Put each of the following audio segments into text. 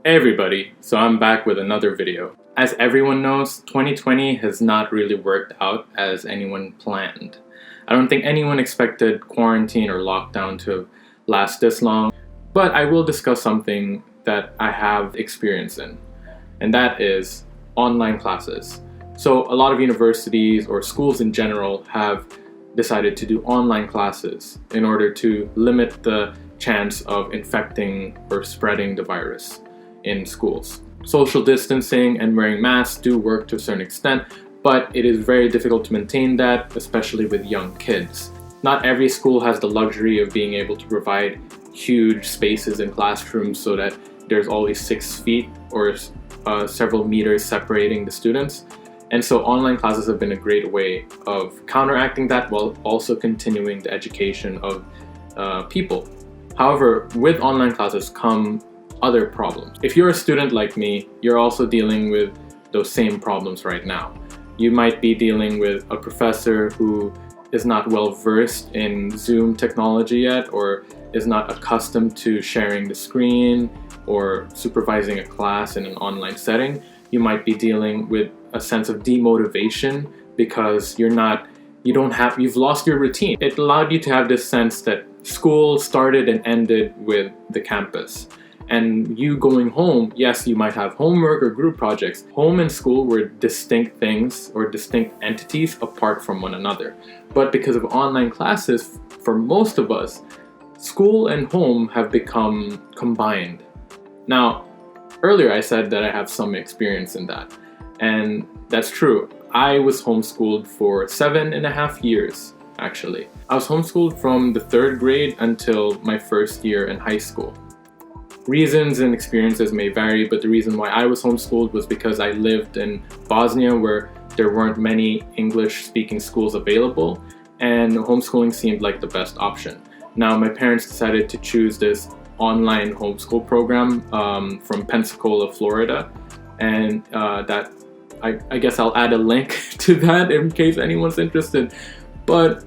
Hey everybody, so I'm back with another video. As everyone knows, 2020 has not really worked out as anyone planned. I don't think anyone expected quarantine or lockdown to last this long, but I will discuss something that I have experience in, and that is online classes. So a lot of universities or schools in general have decided to do online classes in order to limit the chance of infecting or spreading the virus in schools. Social distancing and wearing masks do work to a certain extent, but it is very difficult to maintain that, especially with young kids. Not every school has the luxury of being able to provide huge spaces in classrooms so that there's always 6 feet or several meters separating the students. And so online classes have been a great way of counteracting that while also continuing the education of people. However, with online classes come other problems. If you're a student like me, you're also dealing with those same problems right now. You might be dealing with a professor who is not well versed in Zoom technology yet, or is not accustomed to sharing the screen or supervising a class in an online setting. You might be dealing with a sense of demotivation because you've lost your routine. It allowed you to have this sense that school started and ended with the campus. And you going home, yes, you might have homework or group projects. Home and school were distinct things or distinct entities apart from one another. But because of online classes, for most of us, school and home have become combined. Now, earlier I said that I have some experience in that. And that's true. I was homeschooled for 7.5 years, actually. I was homeschooled from the 3rd grade until my first year in high school. Reasons and experiences may vary, but the reason why I was homeschooled was because I lived in Bosnia where there weren't many English-speaking schools available, and homeschooling seemed like the best option. Now, my parents decided to choose this online homeschool program from Pensacola, Florida, and I guess I'll add a link to that in case anyone's interested. But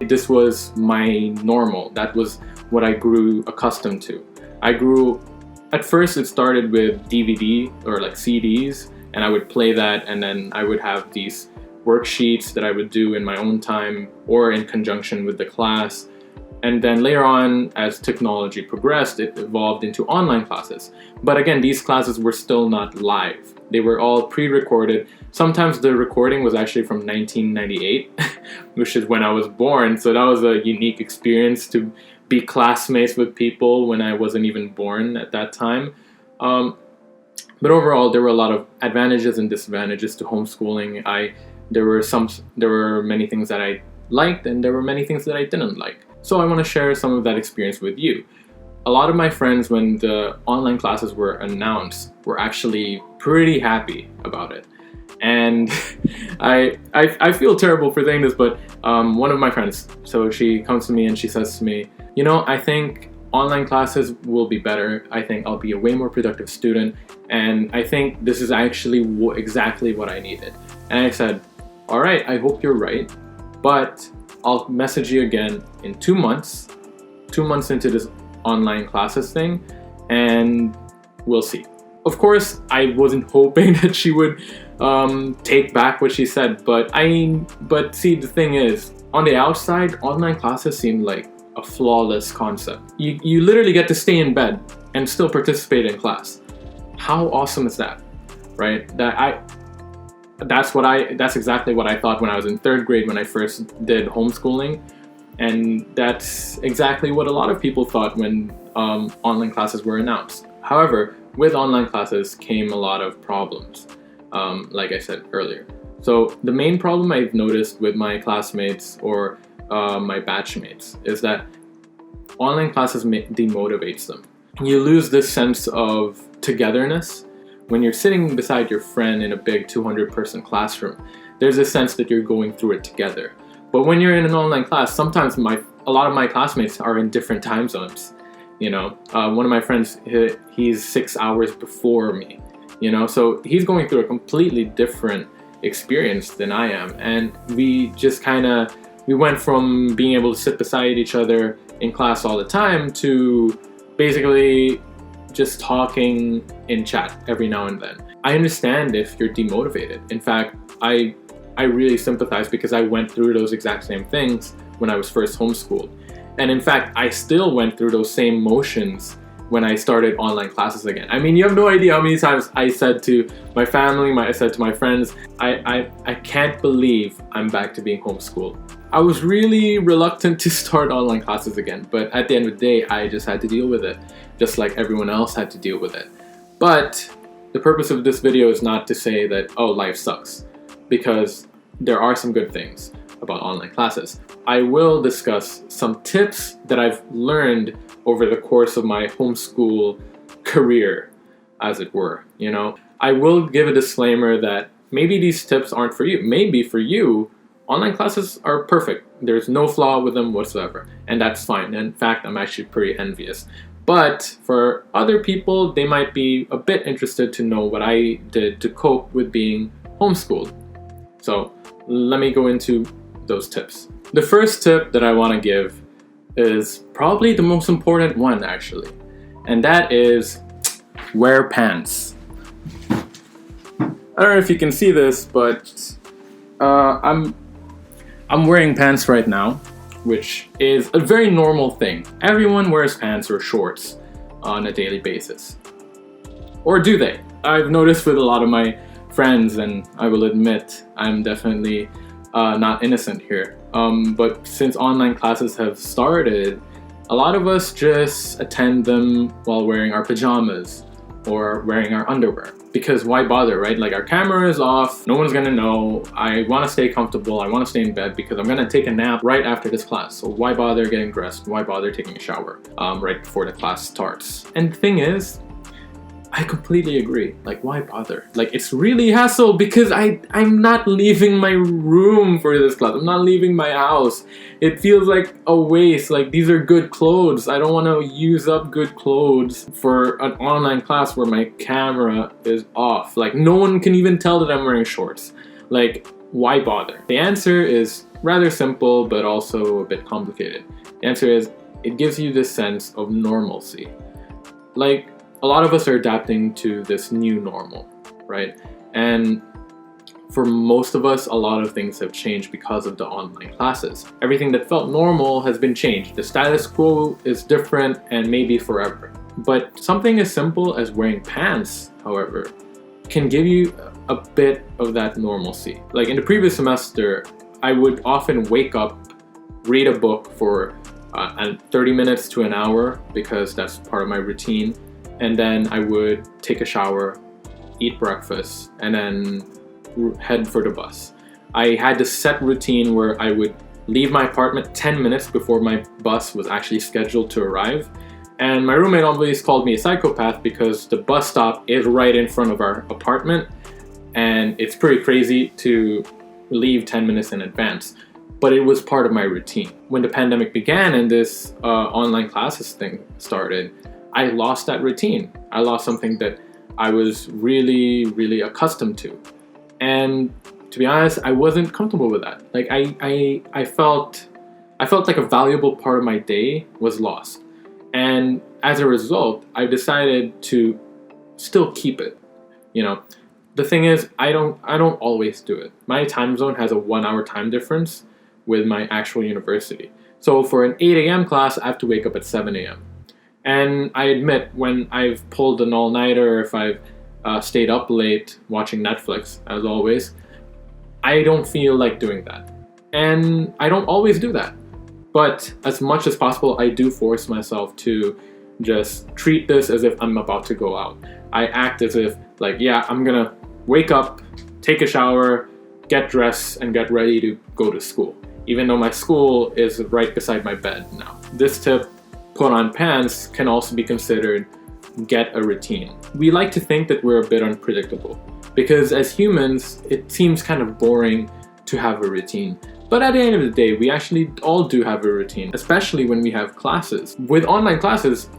this was my normal. That was what I grew accustomed to. At first it started with DVD or like CDs, and I would play that, and then I would have these worksheets that I would do in my own time or in conjunction with the class. And then later on, as technology progressed, it evolved into online classes. But again, these classes were still not live. They were all pre-recorded. Sometimes the recording was actually from 1998, which is when I was born. So that was a unique experience to be classmates with people when I wasn't even born at that time. But overall, there were a lot of advantages and disadvantages to homeschooling. There were many things that I liked, and there were many things that I didn't like. So I want to share some of that experience with you. A lot of my friends, when the online classes were announced, were actually pretty happy about it. And I feel terrible for saying this, but one of my friends, so she comes to me and she says to me, I think online classes will be better. I think I'll be a way more productive student. And I think this is actually exactly what I needed. And I said, all right, I hope you're right, but I'll message you again in 2 months into this online classes thing, and we'll see. Of course, I wasn't hoping that she would take back what she said, but see, the thing is, on the outside, online classes seemed like a flawless concept. You literally get to stay in bed and still participate in class. How awesome is that, right? That's exactly what I thought when I was in 3rd grade when I first did homeschooling, and that's exactly what a lot of people thought when online classes were announced. However, with online classes came a lot of problems, like I said earlier. So the main problem I've noticed with my classmates or my batchmates is that online classes demotivates them. You lose this sense of togetherness. When you're sitting beside your friend in a big 200-person classroom, there's a sense that you're going through it together. But when you're in an online class, sometimes a lot of my classmates are in different time zones. One of my friends, he's 6 hours before me. So he's going through a completely different experience than I am, and we went from being able to sit beside each other in class all the time to basically just talking in chat every now and then. I understand if you're demotivated. In fact, I really sympathize because I went through those exact same things when I was first homeschooled. And in fact, I still went through those same motions when I started online classes again. I mean, you have no idea how many times I said to my family, I said to my friends, I can't believe I'm back to being homeschooled. I was really reluctant to start online classes again, but at the end of the day, I just had to deal with it, just like everyone else had to deal with it. But the purpose of this video is not to say that, oh, life sucks, because there are some good things about online classes. I will discuss some tips that I've learned over the course of my homeschool career, as it were, you know. I will give a disclaimer that maybe these tips aren't for you. Maybe for you, online classes are perfect. There's no flaw with them whatsoever, and that's fine. In fact, I'm actually pretty envious. But for other people, they might be a bit interested to know what I did to cope with being homeschooled. So let me go into those tips. The first tip that I want to give is probably the most important one, actually, and that is wear pants. I don't know if you can see this, but I'm wearing pants right now, which is a very normal thing. Everyone wears pants or shorts on a daily basis. Or do they? I've noticed with a lot of my friends, and I will admit I'm definitely not innocent here. But since online classes have started, a lot of us just attend them while wearing our pajamas or wearing our underwear. Because why bother, right? Like, our camera is off, no one's gonna know, I wanna stay comfortable, I wanna stay in bed because I'm gonna take a nap right after this class. So why bother getting dressed? Why bother taking a shower right before the class starts? And the thing is, I completely agree. Like, why bother? Like, it's really hassle because I'm not leaving my room for this class. I'm not leaving my house. It feels like a waste. Like, these are good clothes. I don't want to use up good clothes for an online class where my camera is off. Like, no one can even tell that I'm wearing shorts. Like, why bother? The answer is rather simple, but also a bit complicated. The answer is, it gives you this sense of normalcy. Like, a lot of us are adapting to this new normal, right? And for most of us, a lot of things have changed because of the online classes. Everything that felt normal has been changed. The status quo is different and maybe forever. But something as simple as wearing pants, however, can give you a bit of that normalcy. Like, in the previous semester, I would often wake up, read a book for 30 minutes to an hour because that's part of my routine. And then I would take a shower, eat breakfast, and then head for the bus. I had this set routine where I would leave my apartment 10 minutes before my bus was actually scheduled to arrive. And my roommate always called me a psychopath because the bus stop is right in front of our apartment. And it's pretty crazy to leave 10 minutes in advance. But it was part of my routine. When the pandemic began and this online classes thing started, I lost that routine. I lost something that I was really, really accustomed to. And to be honest, I wasn't comfortable with that. Like, I felt like a valuable part of my day was lost. And as a result, I decided to still keep it. You know, the thing is, I don't always do it. My time zone has a 1-hour time difference with my actual university. So for an 8 a.m. class, I have to wake up at 7 a.m. And I admit, when I've pulled an all-nighter, or if I've stayed up late watching Netflix, as always, I don't feel like doing that. And I don't always do that. But as much as possible, I do force myself to just treat this as if I'm about to go out. I act as if, like, yeah, I'm gonna wake up, take a shower, get dressed, and get ready to go to school. Even though my school is right beside my bed now. This tip, put on pants, can also be considered get a routine. We like to think that we're a bit unpredictable because as humans, it seems kind of boring to have a routine. But at the end of the day, we actually all do have a routine, especially when we have classes. With online classes,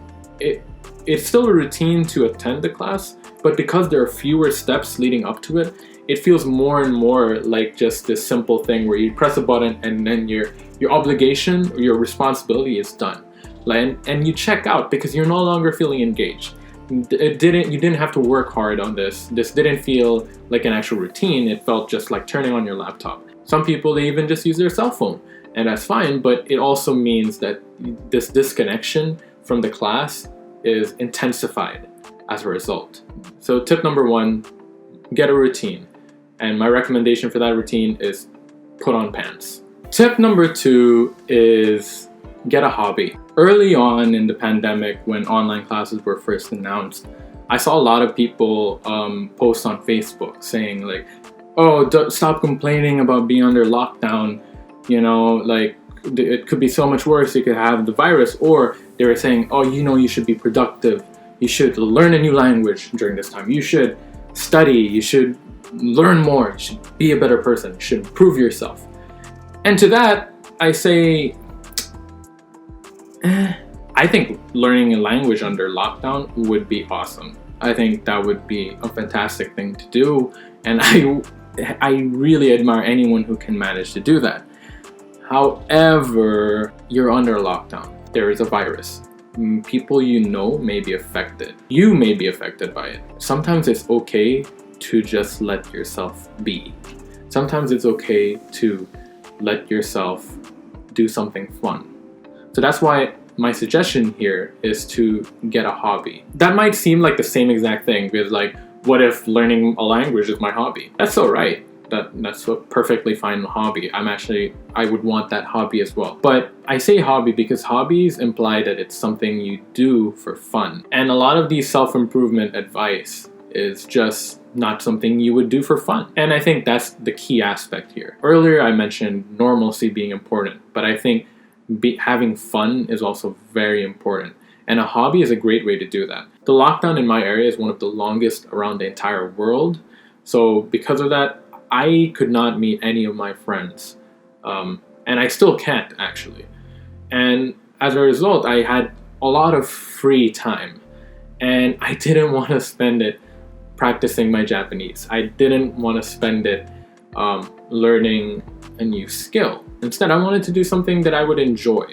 it's still a routine to attend the class, but because there are fewer steps leading up to it, it feels more and more like just this simple thing where you press a button and then your obligation or your responsibility is done. And you check out because you're no longer feeling engaged. You didn't have to work hard on this. This didn't feel like an actual routine. It felt just like turning on your laptop. Some people, they even just use their cell phone, and that's fine, but it also means that this disconnection from the class is intensified as a result. So tip number 1, get a routine. And my recommendation for that routine is put on pants. Tip number 2 is get a hobby. Early on in the pandemic, when online classes were first announced, I saw a lot of people post on Facebook saying like, oh, stop complaining about being under lockdown. You know, like it could be so much worse. You could have the virus. Or they were saying, oh, you know, you should be productive. You should learn a new language during this time. You should study. You should learn more. You should be a better person. You should improve yourself. And to that, I say, I think learning a language under lockdown would be awesome. I think that would be a fantastic thing to do. And I really admire anyone who can manage to do that. However, you're under lockdown. There is a virus. People you know may be affected. You may be affected by it. Sometimes it's okay to just let yourself be. Sometimes it's okay to let yourself do something fun. So that's why my suggestion here is to get a hobby. That might seem like the same exact thing, because like, what if learning a language is my hobby? That's all right. That's a perfectly fine hobby. I would want that hobby as well. But I say hobby because hobbies imply that it's something you do for fun. And a lot of these self-improvement advice is just not something you would do for fun. And I think that's the key aspect here. Earlier I mentioned normalcy being important, but I think having fun is also very important. And a hobby is a great way to do that. The lockdown in my area is one of the longest around the entire world. So because of that, I could not meet any of my friends. And I still can't, actually. And as a result, I had a lot of free time. And I didn't want to spend it practicing my Japanese. I didn't want to spend it learning a new skill. Instead, I wanted to do something that I would enjoy.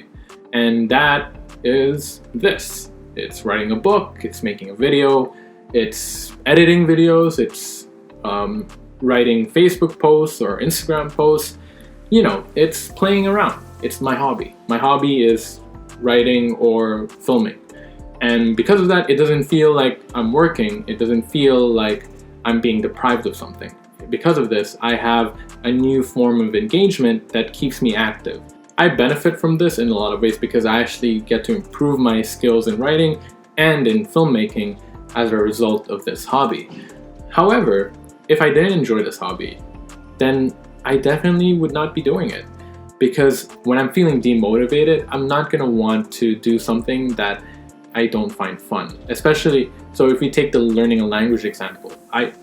And that is this. It's writing a book, it's making a video, it's editing videos, it's writing Facebook posts or Instagram posts. You know, it's playing around. It's my hobby. My hobby is writing or filming. And because of that, it doesn't feel like I'm working. It doesn't feel like I'm being deprived of something. Because of this, I have a new form of engagement that keeps me active. I benefit from this in a lot of ways because I actually get to improve my skills in writing and in filmmaking as a result of this hobby. However, if I didn't enjoy this hobby, then I definitely would not be doing it. Because when I'm feeling demotivated, I'm not going to want to do something that I don't find fun. Especially, so if we take the learning a language example, I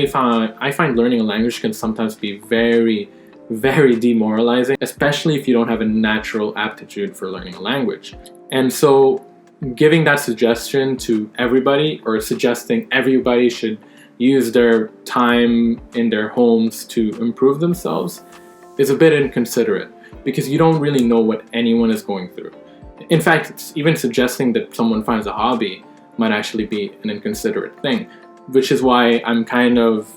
find learning a language can sometimes be very, very demoralizing, especially if you don't have a natural aptitude for learning a language. And so giving that suggestion to everybody, or suggesting everybody should use their time in their homes to improve themselves, is a bit inconsiderate, because you don't really know what anyone is going through. In fact, even suggesting that someone finds a hobby might actually be an inconsiderate thing, which is why I'm kind of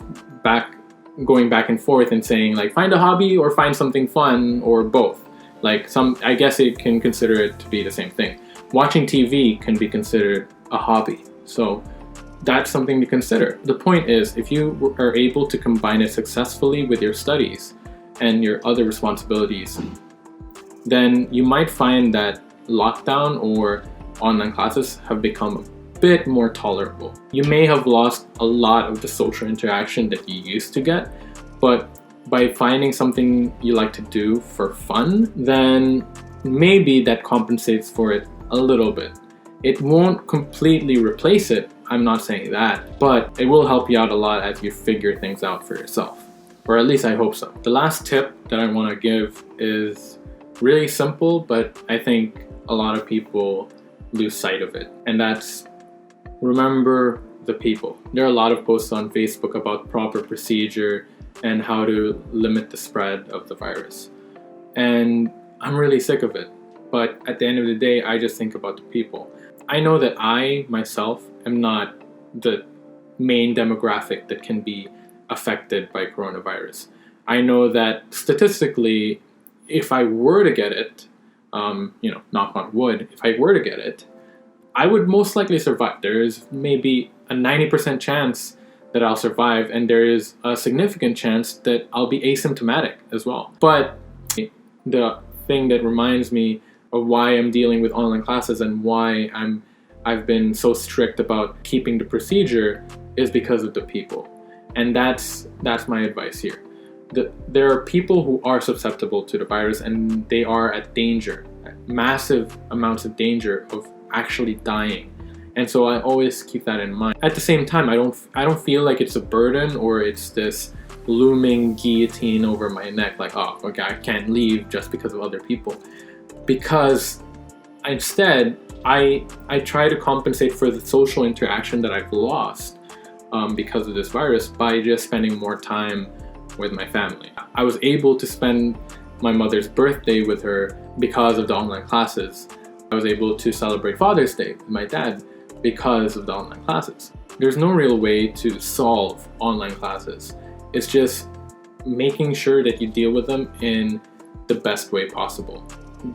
going back and forth and saying, like, find a hobby or find something fun, or both. Like, I guess it can consider it to be the same thing. Watching TV can be considered a hobby. So that's something to consider. The point is, if you are able to combine it successfully with your studies and your other responsibilities, then you might find that lockdown or online classes have become a bit more tolerable. You may have lost a lot of the social interaction that you used to get, but by finding something you like to do for fun, then maybe that compensates for it a little bit. It won't completely replace it, I'm not saying that, but it will help you out a lot as you figure things out for yourself. Or at least I hope so. The last tip that I want to give is really simple, but I think a lot of people lose sight of it. And that's, remember the people. There are a lot of posts on Facebook about proper procedure and how to limit the spread of the virus. And I'm really sick of it. But at the end of the day, I just think about the people. I know that I, myself, am not the main demographic that can be affected by coronavirus. I know that statistically, if I were to get it, knock on wood, if I were to get it, I would most likely survive. There is maybe a 90% chance that I'll survive, and there is a significant chance that I'll be asymptomatic as well. But the thing that reminds me of why I'm dealing with online classes and why I've been so strict about keeping the procedure is because of the people. And that's my advice here. There are people who are susceptible to the virus, and they are at danger, at massive amounts of danger of actually dying. And so I always keep that in mind. At the same time, I don't feel like it's a burden or it's this looming guillotine over my neck, like, oh, okay, I can't leave just because of other people. Because instead, I try to compensate for the social interaction that I've lost because of this virus by just spending more time with my family. I was able to spend my mother's birthday with her because of the online classes. I was able to celebrate Father's Day with my dad because of the online classes. There's no real way to solve online classes. It's just making sure that you deal with them in the best way possible.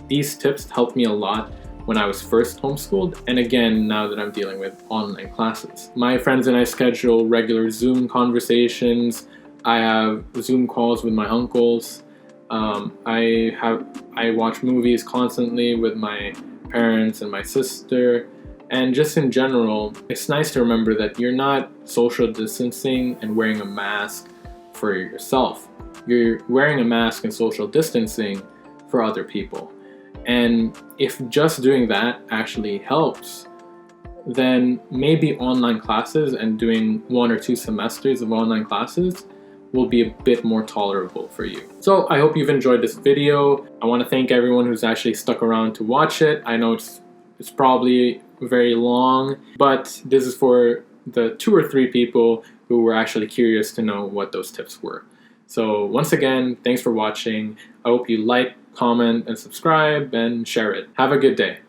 These tips helped me a lot when I was first homeschooled, and again now that I'm dealing with online classes. My friends and I schedule regular Zoom conversations. I have Zoom calls with my uncles. I watch movies constantly with my parents and my sister. And just in general, it's nice to remember that you're not social distancing and wearing a mask for yourself. You're wearing a mask and social distancing for other people. And if just doing that actually helps, then maybe online classes and doing 1 or 2 semesters of online classes will be a bit more tolerable for you. So I hope you've enjoyed this video. I want to thank everyone who's actually stuck around to watch it. I know it's probably very long, but this is for the 2 or 3 people who were actually curious to know what those tips were. So once again, thanks for watching. I hope you like, comment, and subscribe, and share it. Have a good day.